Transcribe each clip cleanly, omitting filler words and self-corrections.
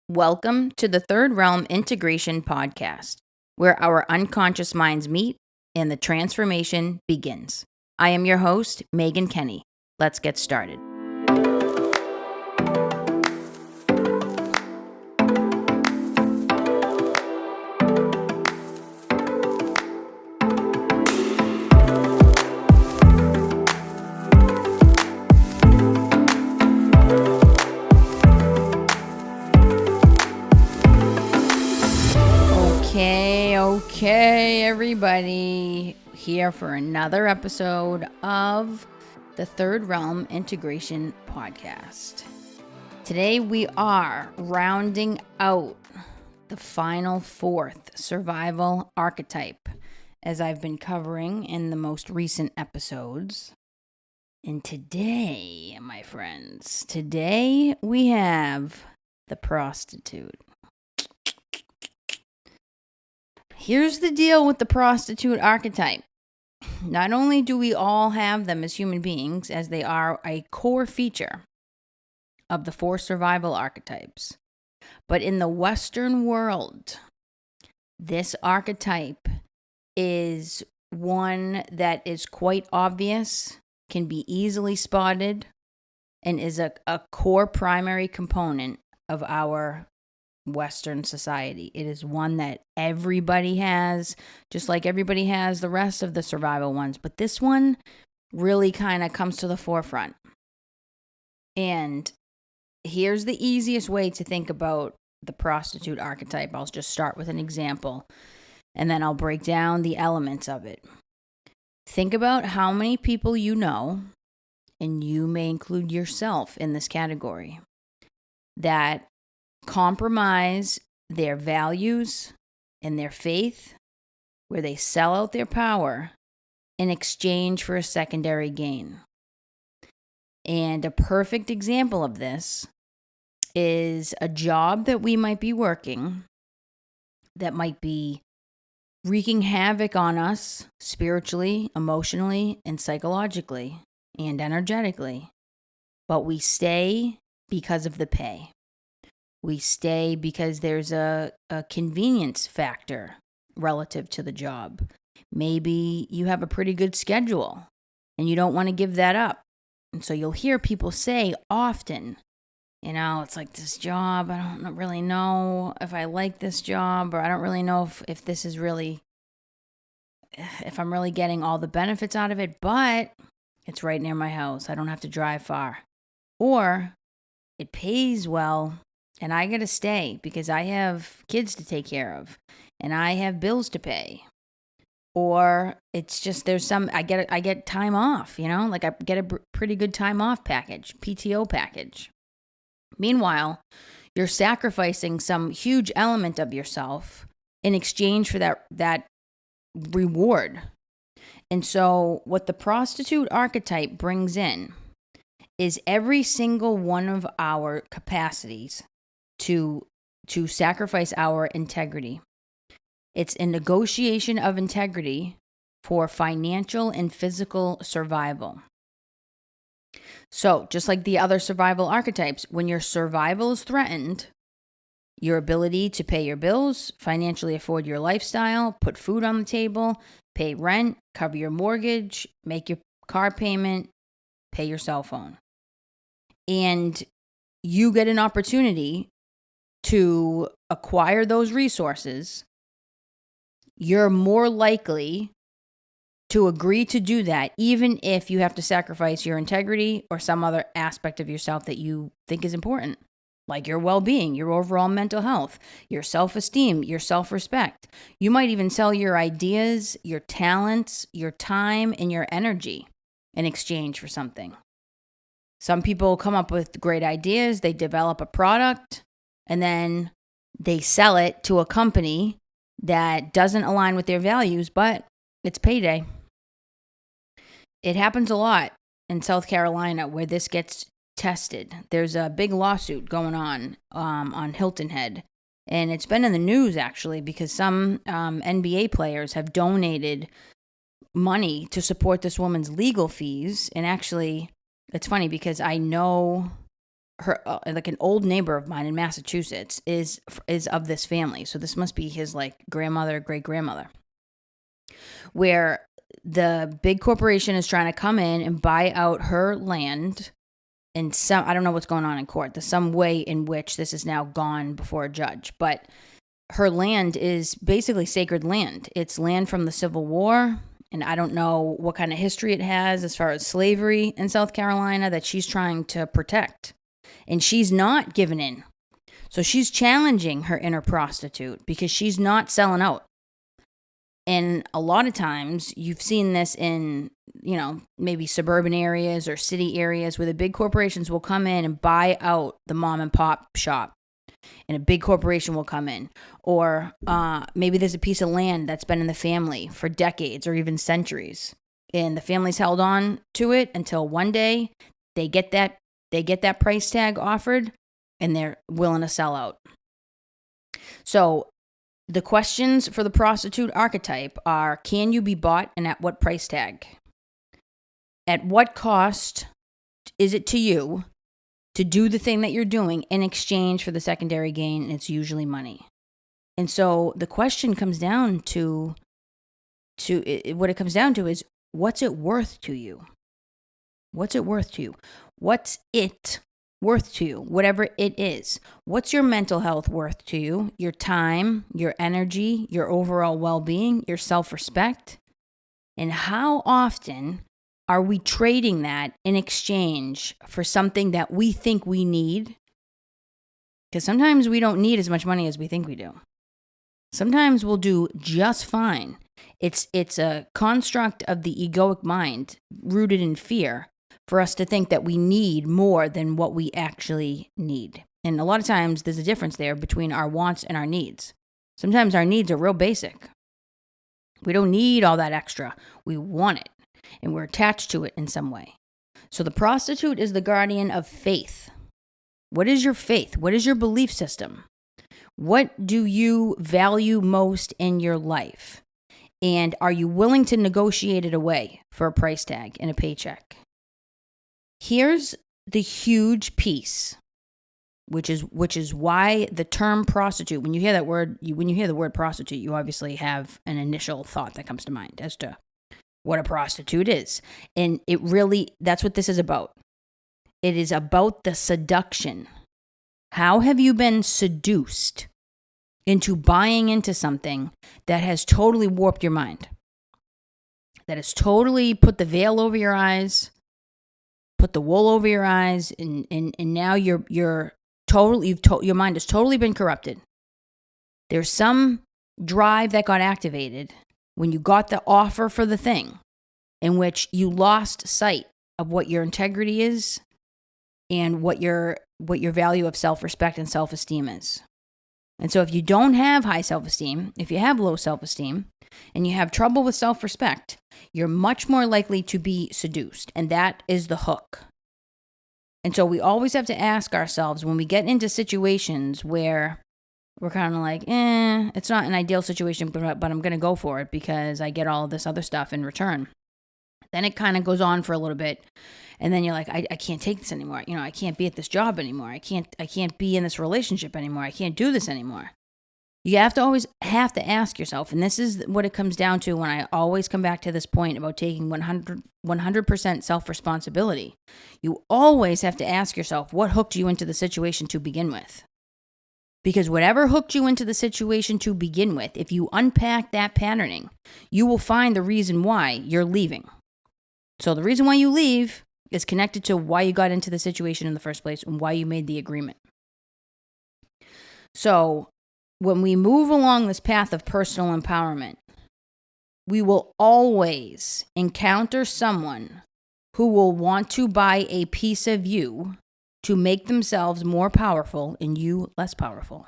Welcome to the Third Realm Integration Podcast, where our unconscious minds meet and the transformation begins. I am your host, Maegan Kenny. Let's get started. Okay, everybody, here for another episode of the Third Realm Integration Podcast. Today we are rounding out the final fourth survival archetype, as I've been covering in the most recent episodes. And today, my friends, we have the prostitute. Here's the deal with the prostitute archetype. Not only do we all have them as human beings, as they are a core feature of the four survival archetypes, but in the Western world, this archetype is one that is quite obvious, can be easily spotted, and is a core primary component of our Western society. It is one that everybody has, just like everybody has the rest of the survival ones. But this one really kind of comes to the forefront. And here's the easiest way to think about the prostitute archetype. I'll just start with an example, and then I'll break down the elements of it. Think about how many people you know, and you may include yourself in this category, that compromise their values and their faith, where they sell out their power in exchange for a secondary gain. And a perfect example of this is a job that we might be working that might be wreaking havoc on us spiritually, emotionally, and psychologically, and energetically. But we stay because of the pay. We stay because there's a convenience factor relative to the job. Maybe you have a pretty good schedule and you don't want to give that up. And so you'll hear people say often, it's like this job, I don't really know if I like this job, or I don't really know if this is really, if I'm really getting all the benefits out of it, but it's right near my house. I don't have to drive far. Or it pays well, and I got to stay because I have kids to take care of and I have bills to pay. Or it's just I get time off, like I get a pretty good time off package, PTO package. Meanwhile, you're sacrificing some huge element of yourself in exchange for that reward. And so what the prostitute archetype brings in is every single one of our capacities to sacrifice our integrity. It's a negotiation of integrity for financial and physical survival. So, just like the other survival archetypes, when your survival is threatened, your ability to pay your bills, financially afford your lifestyle, put food on the table, pay rent, cover your mortgage, make your car payment, pay your cell phone. And you get an opportunity to acquire those resources, you're more likely to agree to do that, even if you have to sacrifice your integrity or some other aspect of yourself that you think is important, like your well-being, your overall mental health, your self-esteem, your self-respect. You might even sell your ideas, your talents, your time, and your energy in exchange for something. Some people come up with great ideas, they develop a product, and then they sell it to a company that doesn't align with their values, but it's payday. It happens a lot in South Carolina where this gets tested. There's a big lawsuit going on Hilton Head, and it's been in the news actually because some NBA players have donated money to support this woman's legal fees. And actually, it's funny because I know like an old neighbor of mine in Massachusetts is of this family. So this must be his like grandmother, great grandmother, where the big corporation is trying to come in and buy out her land. And I don't know what's going on in court. There's some way in which this is now gone before a judge, but her land is basically sacred land. It's land from the Civil War. And I don't know what kind of history it has as far as slavery in South Carolina that she's trying to protect. And she's not giving in. So she's challenging her inner prostitute because she's not selling out. And a lot of times you've seen this in, maybe suburban areas or city areas where the big corporations will come in and buy out the mom and pop shop. And a big corporation will come in. Or maybe there's a piece of land that's been in the family for decades or even centuries. And the family's held on to it until one day they get that price tag offered and they're willing to sell out. So the questions for the prostitute archetype are, can you be bought and at what price tag? At what cost is it to you to do the thing that you're doing in exchange for the secondary gain? And it's usually money. And so the question comes down to what it comes down to is, what's it worth to you? What's it worth to you? What's it worth to you? Whatever it is. What's your mental health worth to you? Your time, your energy, your overall well-being, your self-respect? And how often are we trading that in exchange for something that we think we need? Because sometimes we don't need as much money as we think we do. Sometimes we'll do just fine. It's a construct of the egoic mind rooted in fear for us to think that we need more than what we actually need. And a lot of times there's a difference there between our wants and our needs. Sometimes our needs are real basic. We don't need all that extra. We want it. And we're attached to it in some way. So the prostitute is the guardian of faith. What is your faith? What is your belief system? What do you value most in your life? And are you willing to negotiate it away for a price tag and a paycheck? Here's the huge piece, which is why the term prostitute, when you hear that word, when you hear the word prostitute, you obviously have an initial thought that comes to mind as to what a prostitute is. And it really, that's what this is about. It is about the seduction. How have you been seduced into buying into something that has totally warped your mind? That has totally put the veil over your eyes, put the wool over your eyes, and now your mind has totally been corrupted. There's some drive that got activated when you got the offer for the thing, in which you lost sight of what your integrity is and what your value of self-respect and self-esteem is. And so if you don't have high self-esteem, if you have low self-esteem, and you have trouble with self-respect, you're much more likely to be seduced. And that is the hook. And so we always have to ask ourselves when we get into situations where we're kind of like, it's not an ideal situation, but I'm going to go for it because I get all of this other stuff in return. Then it kind of goes on for a little bit. And then you're like, I can't take this anymore. I can't be at this job anymore. I can't be in this relationship anymore. I can't do this anymore. You always have to ask yourself, and this is what it comes down to when I always come back to this point about taking 100% self-responsibility. You always have to ask yourself, what hooked you into the situation to begin with? Because whatever hooked you into the situation to begin with, if you unpack that patterning, you will find the reason why you're leaving. So the reason why you leave is connected to why you got into the situation in the first place and why you made the agreement. So when we move along this path of personal empowerment, we will always encounter someone who will want to buy a piece of you to make themselves more powerful and you less powerful.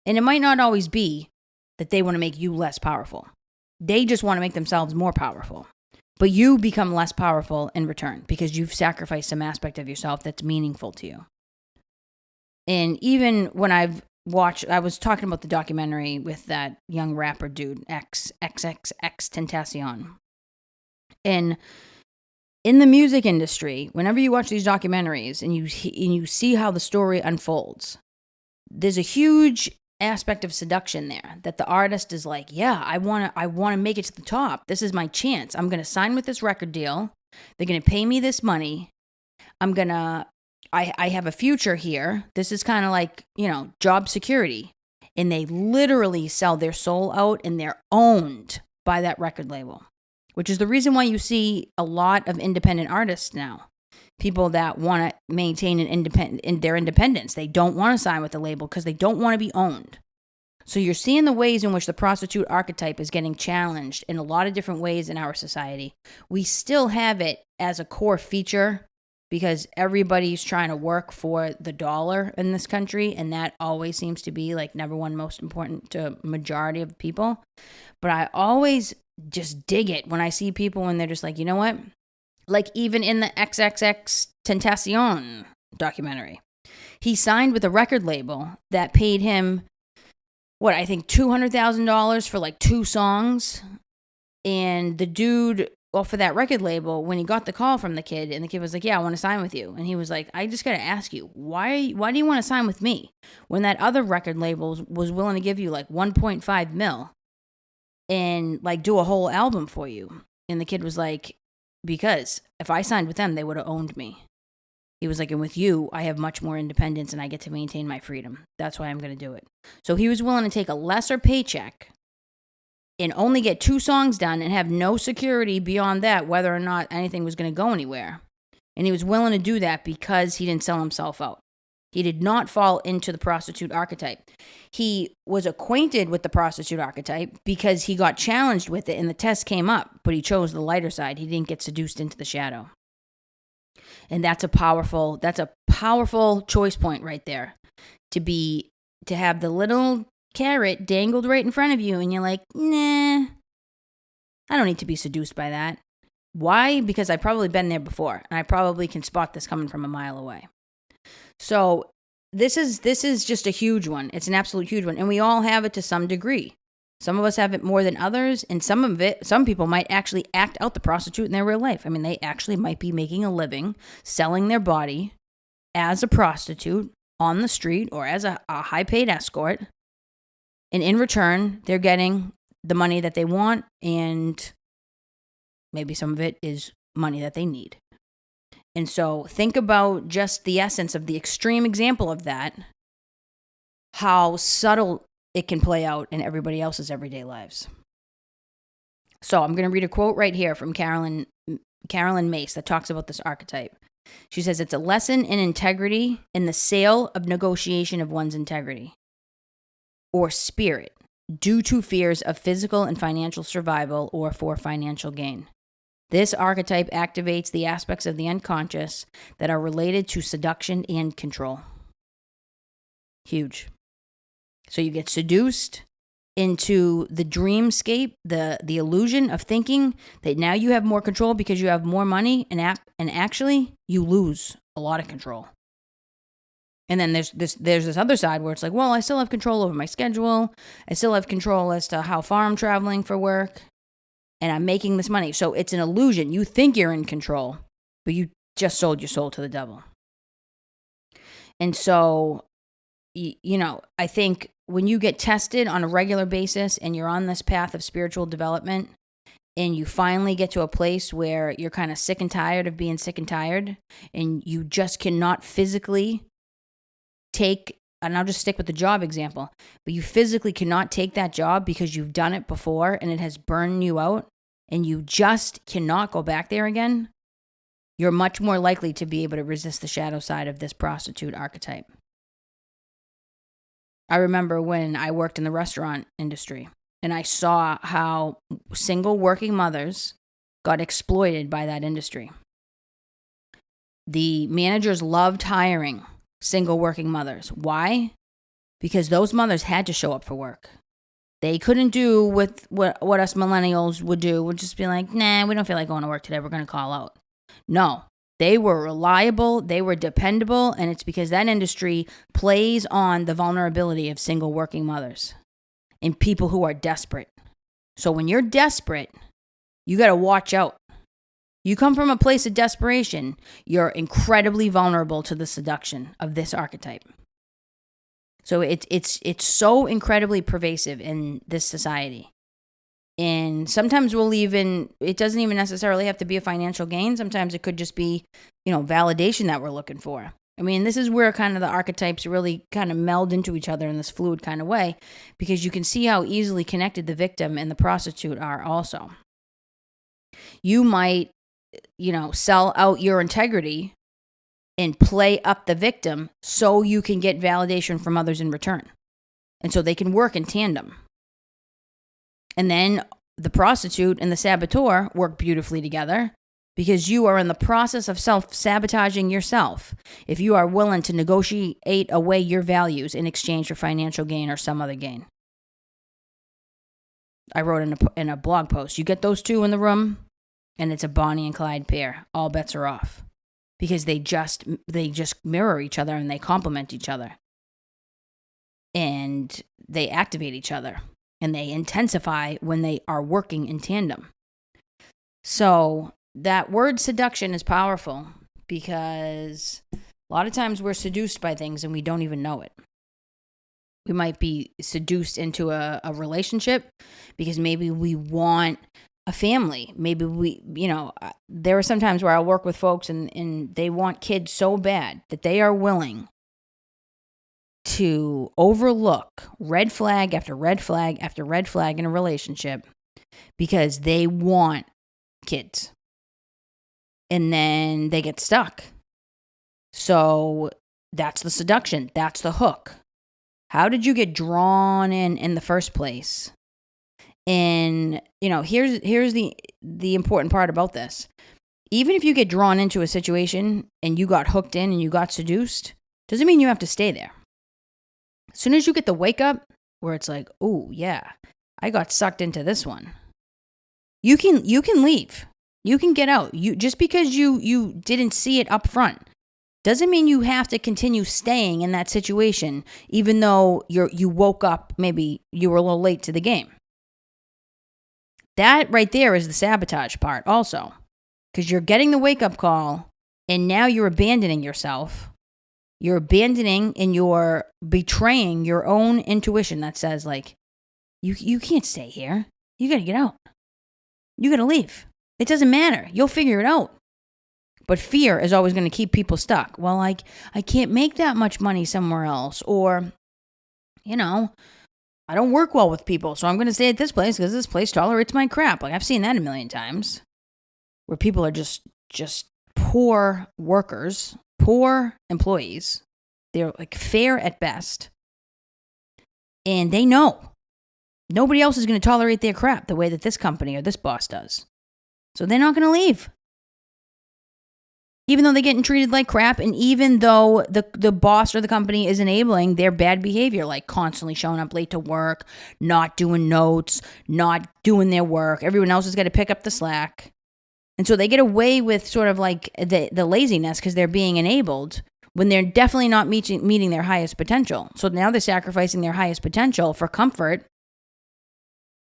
And it might not always be that they want to make you less powerful. They just want to make themselves more powerful. But you become less powerful in return because you've sacrificed some aspect of yourself that's meaningful to you. And even when I was talking about the documentary with that young rapper dude, XXX Tentacion. And In the music industry, whenever you watch these documentaries and you see how the story unfolds, there's a huge aspect of seduction there, that the artist is like, yeah, I want to make it to the top. This is my chance. I'm going to sign with this record deal. They're going to pay me this money. I have a future here. This is kind of like, job security. And they literally sell their soul out, and they're owned by that record label, which is the reason why you see a lot of independent artists now. People that want to maintain their independence. They don't want to sign with the label because they don't want to be owned. So you're seeing the ways in which the prostitute archetype is getting challenged in a lot of different ways in our society. We still have it as a core feature because everybody's trying to work for the dollar in this country, and that always seems to be like number one most important to majority of people. But I always just dig it when I see people when they're just like, you know what? Like even in the XXX Tentacion documentary, he signed with a record label that paid him, I think $200,000 for like 2 songs. And the dude, for that record label, when he got the call from the kid, and the kid was like, yeah, I want to sign with you. And he was like, I just got to ask you, why do you want to sign with me? When that other record label was willing to give you like 1.5 mil and like do a whole album for you. And the kid was like, because if I signed with them, they would have owned me. He was like, and with you, I have much more independence and I get to maintain my freedom. That's why I'm going to do it. So he was willing to take a lesser paycheck and only get 2 songs done and have no security beyond that, whether or not anything was going to go anywhere. And he was willing to do that because he didn't sell himself out. He did not fall into the prostitute archetype. He was acquainted with the prostitute archetype because he got challenged with it and the test came up, but he chose the lighter side. He didn't get seduced into the shadow. And that's a powerful choice point right there. To have the little carrot dangled right in front of you and you're like, nah, I don't need to be seduced by that. Why? Because I've probably been there before and I probably can spot this coming from a mile away. So this is just a huge one. It's an absolute huge one. And we all have it to some degree. Some of us have it more than others. And some people might actually act out the prostitute in their real life. I mean, they actually might be making a living selling their body as a prostitute on the street or as a high-paid escort. And in return, they're getting the money that they want. And maybe some of it is money that they need. And so think about just the essence of the extreme example of that, how subtle it can play out in everybody else's everyday lives. So I'm going to read a quote right here from Carolyn Mace that talks about this archetype. She says, it's a lesson in integrity in the sale of negotiation of one's integrity or spirit due to fears of physical and financial survival or for financial gain. This archetype activates the aspects of the unconscious that are related to seduction and control. Huge. So you get seduced into the dreamscape, the illusion of thinking that now you have more control because you have more money, and actually you lose a lot of control. And then there's this other side where it's like, well, I still have control over my schedule. I still have control as to how far I'm traveling for work. And I'm making this money. So it's an illusion. You think you're in control, but you just sold your soul to the devil. And so, I think when you get tested on a regular basis and you're on this path of spiritual development and you finally get to a place where you're kind of sick and tired of being sick and tired and you just cannot physically take, and I'll just stick with the job example, but you physically cannot take that job because you've done it before and it has burned you out, and you just cannot go back there again, you're much more likely to be able to resist the shadow side of this prostitute archetype. I remember when I worked in the restaurant industry and I saw how single working mothers got exploited by that industry. The managers loved hiring single working mothers. Why? Because those mothers had to show up for work. They couldn't do with what us millennials would do. We'd just be like, nah, we don't feel like going to work today. We're going to call out. No, they were reliable. They were dependable. And it's because that industry plays on the vulnerability of single working mothers and people who are desperate. So when you're desperate, you got to watch out You come from a place of desperation. You're incredibly vulnerable to the seduction of this archetype. So it's so incredibly pervasive in this society. And sometimes it doesn't even necessarily have to be a financial gain. Sometimes it could just be, validation that we're looking for. I mean, this is where kind of the archetypes really kind of meld into each other in this fluid kind of way, because you can see how easily connected the victim and the prostitute are also. You might, sell out your integrity and play up the victim so you can get validation from others in return. And so they can work in tandem. And then the prostitute and the saboteur work beautifully together because you are in the process of self-sabotaging yourself if you are willing to negotiate away your values in exchange for financial gain or some other gain. I wrote in a blog post, you get those two in the room, and it's a Bonnie and Clyde pair. All bets are off because they just mirror each other and they complement each other. And they activate each other. And they intensify when they are working in tandem. So that word seduction is powerful because a lot of times we're seduced by things and we don't even know it. We might be seduced into a relationship because maybe we want a family. Maybe there are some times where I'll work with folks and they want kids so bad that they are willing to overlook red flag after red flag after red flag in a relationship because they want kids. And then they get stuck. So that's the seduction. That's the hook. How did you get drawn in the first place? And, here's the important part about this. Even if you get drawn into a situation and you got hooked in and you got seduced, doesn't mean you have to stay there. As soon as you get the wake up where it's like, oh yeah, I got sucked into this one. You can leave. You can get out. Just because you didn't see it up front doesn't mean you have to continue staying in that situation, even though you woke up, maybe you were a little late to the game. That right there is the sabotage part also, because you're getting the wake up call and now you're abandoning yourself. You're abandoning and you're betraying your own intuition that says, like, you can't stay here. You got to get out. You got to leave. It doesn't matter. You'll figure it out. But fear is always going to keep people stuck. Well, I can't make that much money somewhere else. Or, I don't work well with people, so I'm going to stay at this place because this place tolerates my crap. Like, I've seen that a million times where people are just poor workers, poor employees. They're like fair at best. And they know nobody else is going to tolerate their crap the way that this company or this boss does. So they're not going to leave. Even though they're getting treated like crap, and even though the boss or the company is enabling their bad behavior, like constantly showing up late to work, not doing notes, not doing their work. Everyone else has got to pick up the slack. And so they get away with sort of like the laziness because they're being enabled when they're definitely not meeting their highest potential. So now they're sacrificing their highest potential for comfort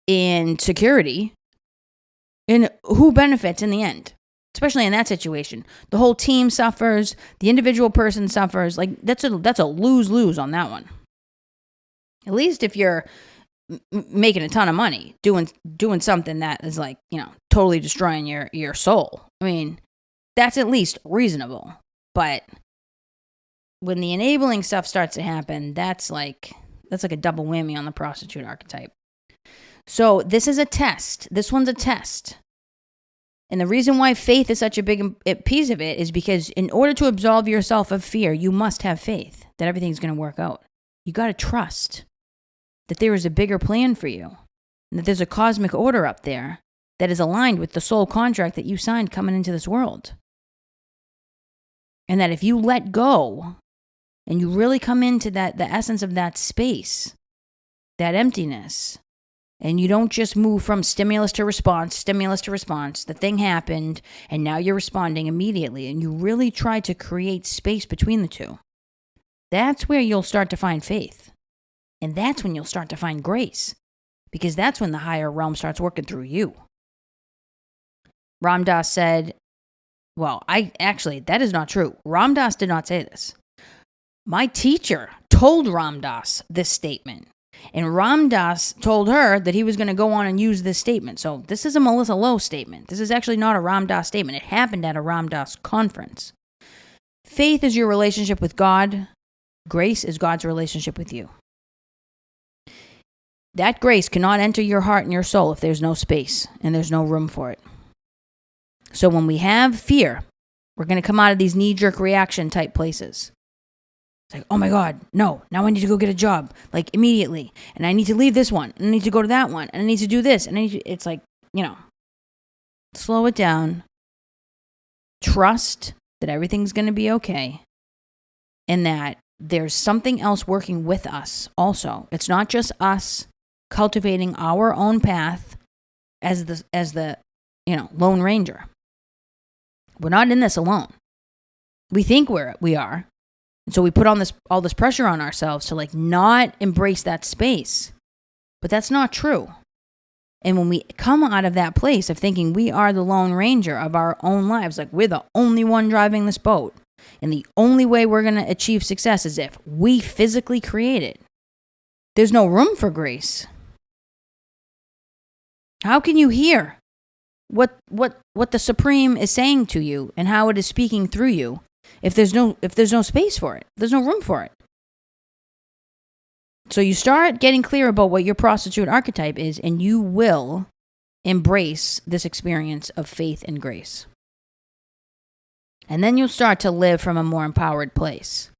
and security. And who benefits in the end? Especially in that situation. The whole team suffers. The individual person suffers. Like, that's a lose-lose on that one. At least if you're making a ton of money, doing something that is like, totally destroying your soul. I mean, that's at least reasonable. But when the enabling stuff starts to happen, that's like a double whammy on the prostitute archetype. So this is a test. This one's a test. And the reason why faith is such a big piece of it is because in order to absolve yourself of fear, you must have faith that everything's going to work out. You got to trust that there is a bigger plan for you and that there's a cosmic order up there that is aligned with the soul contract that you signed coming into this world. And that if you let go and you really come into the essence of that space, that emptiness, and you don't just move from stimulus to response, the thing happened, and now you're responding immediately, and you really try to create space between the two. That's where you'll start to find faith. And that's when you'll start to find grace, because that's when the higher realm starts working through you. Ram Dass said, that is not true. Ram Dass did not say this. My teacher told Ram Dass this statement. And Ram Dass told her that he was going to go on and use this statement. So this is a Melissa Lowe statement. This is actually not a Ram Dass statement. It happened at a Ram Dass conference. Faith is your relationship with God. Grace is God's relationship with you. That grace cannot enter your heart and your soul if there's no space and there's no room for it. So when we have fear, we're going to come out of these knee-jerk reaction type places. It's like, oh my God, no, now I need to go get a job, like immediately. And I need to leave this one, and I need to go to that one, and I need to do this. And it's like, slow it down. Trust that everything's going to be okay. And that there's something else working with us also. It's not just us cultivating our own path as the Lone Ranger. We're not in this alone. We think we are. And so we put on all this pressure on ourselves to not embrace that space. But that's not true. And when we come out of that place of thinking we are the Lone Ranger of our own lives, like we're the only one driving this boat, and the only way we're going to achieve success is if we physically create it, there's no room for grace. How can you hear what the Supreme is saying to you and how it is speaking through you if there's no space for it? There's no room for it. So you start getting clear about what your prostitute archetype is, and you will embrace this experience of faith and grace. And then you'll start to live from a more empowered place.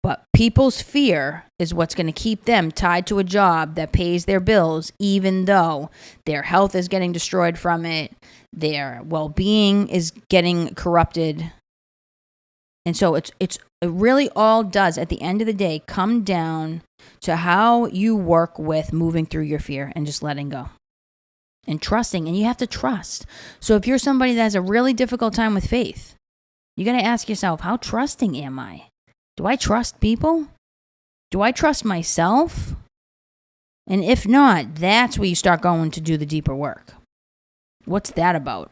But people's fear is what's going to keep them tied to a job that pays their bills, even though their health is getting destroyed from it, their well-being is getting corrupted. And so it really all does, at the end of the day, come down to how you work with moving through your fear and just letting go. And trusting, and you have to trust. So if you're somebody that has a really difficult time with faith, you got to ask yourself, how trusting am I? Do I trust people? Do I trust myself? And if not, that's where you start going to do the deeper work. What's that about?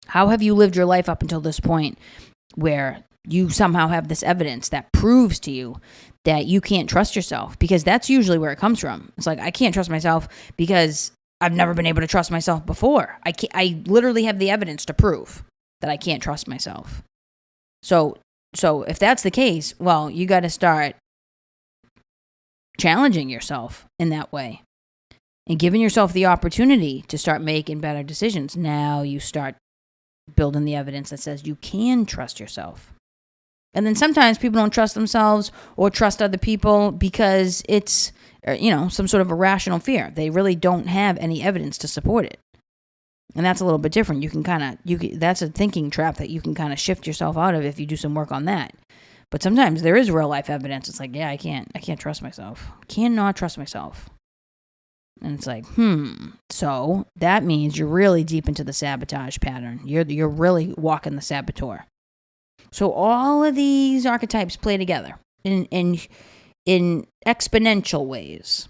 How have you lived your life up until this point where you somehow have this evidence that proves to you that you can't trust yourself? Because that's usually where it comes from. It's like, I can't trust myself because I've never been able to trust myself before. I literally have the evidence to prove that I can't trust myself. So if that's the case, well, you got to start challenging yourself in that way and giving yourself the opportunity to start making better decisions. Now you start building the evidence that says you can trust yourself. And then sometimes people don't trust themselves or trust other people because it's, some sort of irrational fear. They really don't have any evidence to support it. And that's a little bit different. That's a thinking trap that you can kind of shift yourself out of if you do some work on that. But sometimes there is real life evidence. It's like, yeah, I can't trust myself. Cannot trust myself. And it's like, so that means you're really deep into the sabotage pattern. You're really walking the saboteur. So all of these archetypes play together in exponential ways.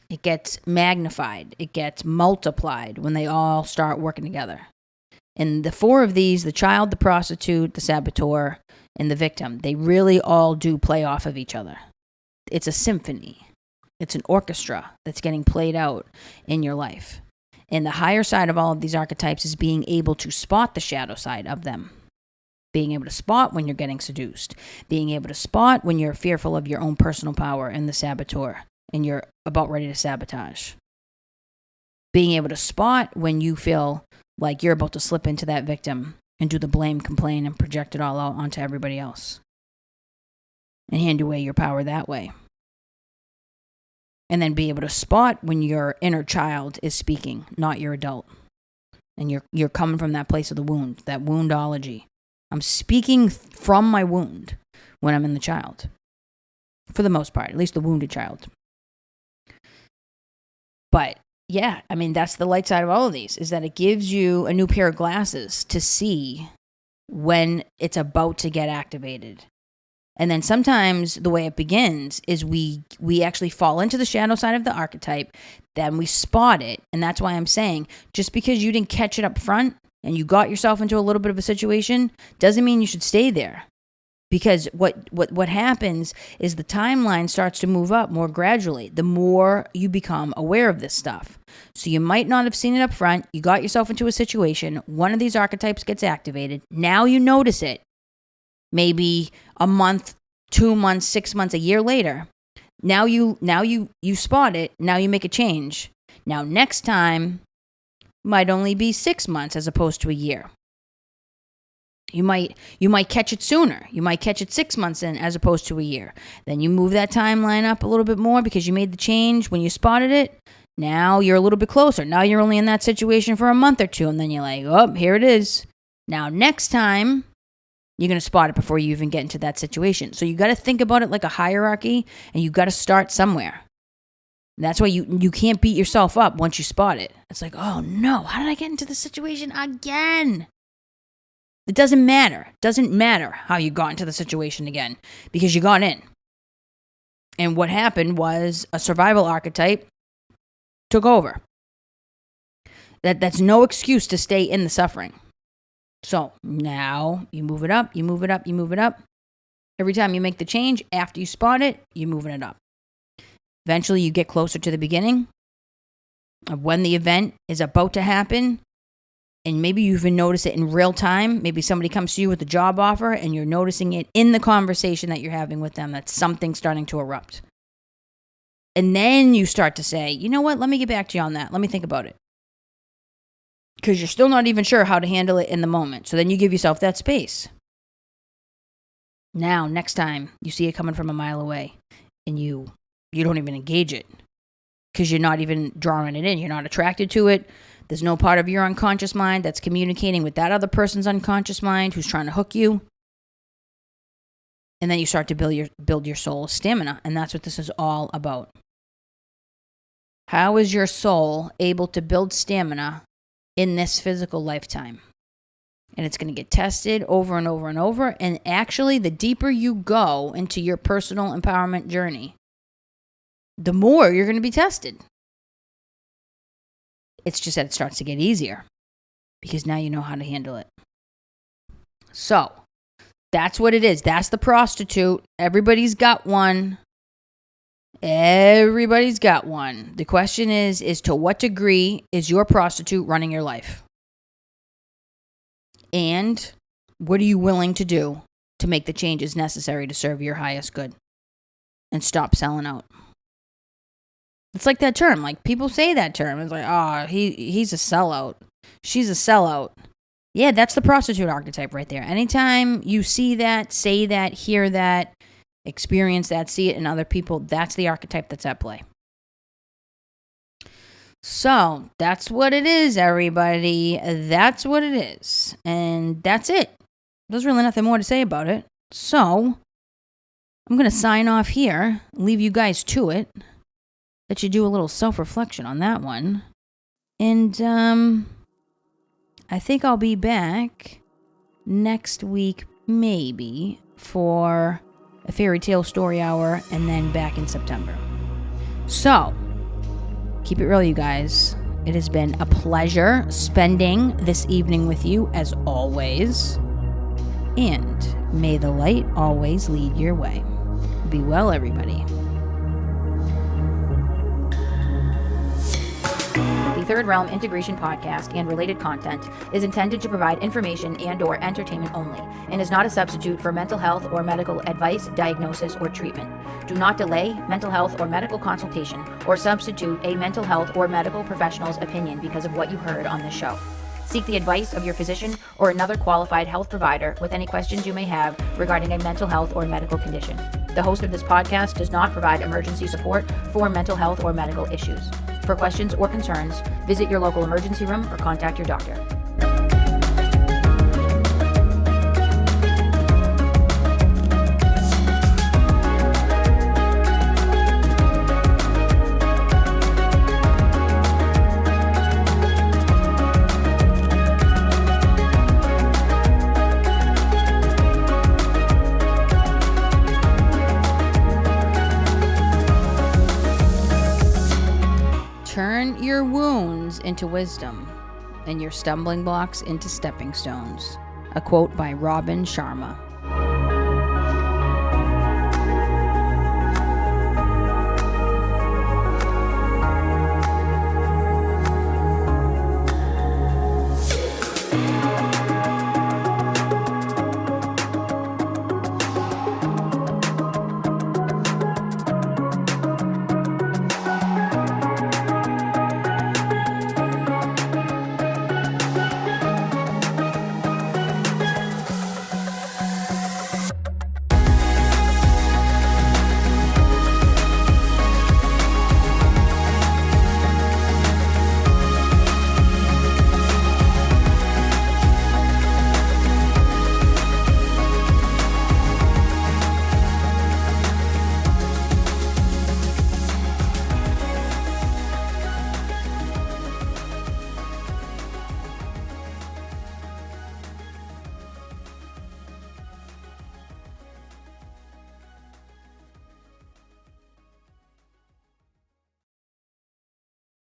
It gets magnified. It gets multiplied when they all start working together. And the four of these, the child, the prostitute, the saboteur, and the victim, they really all do play off of each other. It's a symphony. It's an orchestra that's getting played out in your life. And the higher side of all of these archetypes is being able to spot the shadow side of them. Being able to spot when you're getting seduced. Being able to spot when you're fearful of your own personal power and the saboteur. And you're about ready to sabotage. Being able to spot when you feel like you're about to slip into that victim and do the blame, complain, and project it all out onto everybody else. And hand away your power that way. And then be able to spot when your inner child is speaking, not your adult. And you're coming from that place of the wound, that woundology. I'm speaking from my wound when I'm in the child. For the most part, at least the wounded child. But yeah, I mean, that's the light side of all of these, is that it gives you a new pair of glasses to see when it's about to get activated. And then sometimes the way it begins is we actually fall into the shadow side of the archetype, then we spot it. And that's why I'm saying, just because you didn't catch it up front and you got yourself into a little bit of a situation, doesn't mean you should stay there. Because what happens is the timeline starts to move up more gradually the more you become aware of this stuff. So you might not have seen it up front. You got yourself into a situation. One of these archetypes gets activated. Now you notice it. Maybe a month, 2 months, 6 months, a year later. Now you spot it. Now you make a change. Now next time might only be 6 months as opposed to a year. You might catch it sooner. You might catch it 6 months in as opposed to a year. Then you move that timeline up a little bit more because you made the change when you spotted it. Now you're a little bit closer. Now you're only in that situation for a month or two, and then you're like, oh, here it is. Now next time, you're going to spot it before you even get into that situation. So you got to think about it like a hierarchy, and you got to start somewhere. And that's why you can't beat yourself up once you spot it. It's like, oh no, how did I get into this situation again? It doesn't matter. It doesn't matter how you got into the situation again because you got in. And what happened was a survival archetype took over. That's no excuse to stay in the suffering. So now you move it up, you move it up, you move it up. Every time you make the change, after you spot it, you're moving it up. Eventually you get closer to the beginning of when the event is about to happen. And maybe you even notice it in real time. Maybe somebody comes to you with a job offer and you're noticing it in the conversation that you're having with them. That's something starting to erupt. And then you start to say, you know what? Let me get back to you on that. Let me think about it. Because you're still not even sure how to handle it in the moment. So then you give yourself that space. Now, next time you see it coming from a mile away and you don't even engage it because you're not even drawing it in. You're not attracted to it. There's no part of your unconscious mind that's communicating with that other person's unconscious mind who's trying to hook you. And then you start to build your soul's stamina. And that's what this is all about. How is your soul able to build stamina in this physical lifetime? And it's going to get tested over and over and over. And actually, the deeper you go into your personal empowerment journey, the more you're going to be tested. It's just that it starts to get easier because now you know how to handle it. So that's what it is. That's the prostitute. Everybody's got one. Everybody's got one. The question is to what degree is your prostitute running your life? And what are you willing to do to make the changes necessary to serve your highest good and stop selling out? It's like that term. Like people say that term. It's like, oh, he's a sellout. She's a sellout. Yeah, that's the prostitute archetype right there. Anytime you see that, say that, hear that, experience that, see it in other people, that's the archetype that's at play. So that's what it is, everybody. That's what it is. And that's it. There's really nothing more to say about it. So I'm going to sign off here, leave you guys to it. Let you do a little self-reflection on that one. And I think I'll be back next week, maybe, for a fairy tale story hour, and then back in September. So, keep it real, you guys. It has been a pleasure spending this evening with you, as always. And may the light always lead your way. Be well, everybody. The Third Realm Integration Podcast and related content is intended to provide information and/or entertainment only and is not a substitute for mental health or medical advice, diagnosis, or treatment. Do not delay mental health or medical consultation or substitute a mental health or medical professional's opinion because of what you heard on this show. Seek the advice of your physician or another qualified health provider with any questions you may have regarding a mental health or medical condition. The host of this podcast does not provide emergency support for mental health or medical issues. For questions or concerns, visit your local emergency room or contact your doctor. Turn your wounds into wisdom. and your stumbling blocks into stepping stones. A quote by Robin Sharma.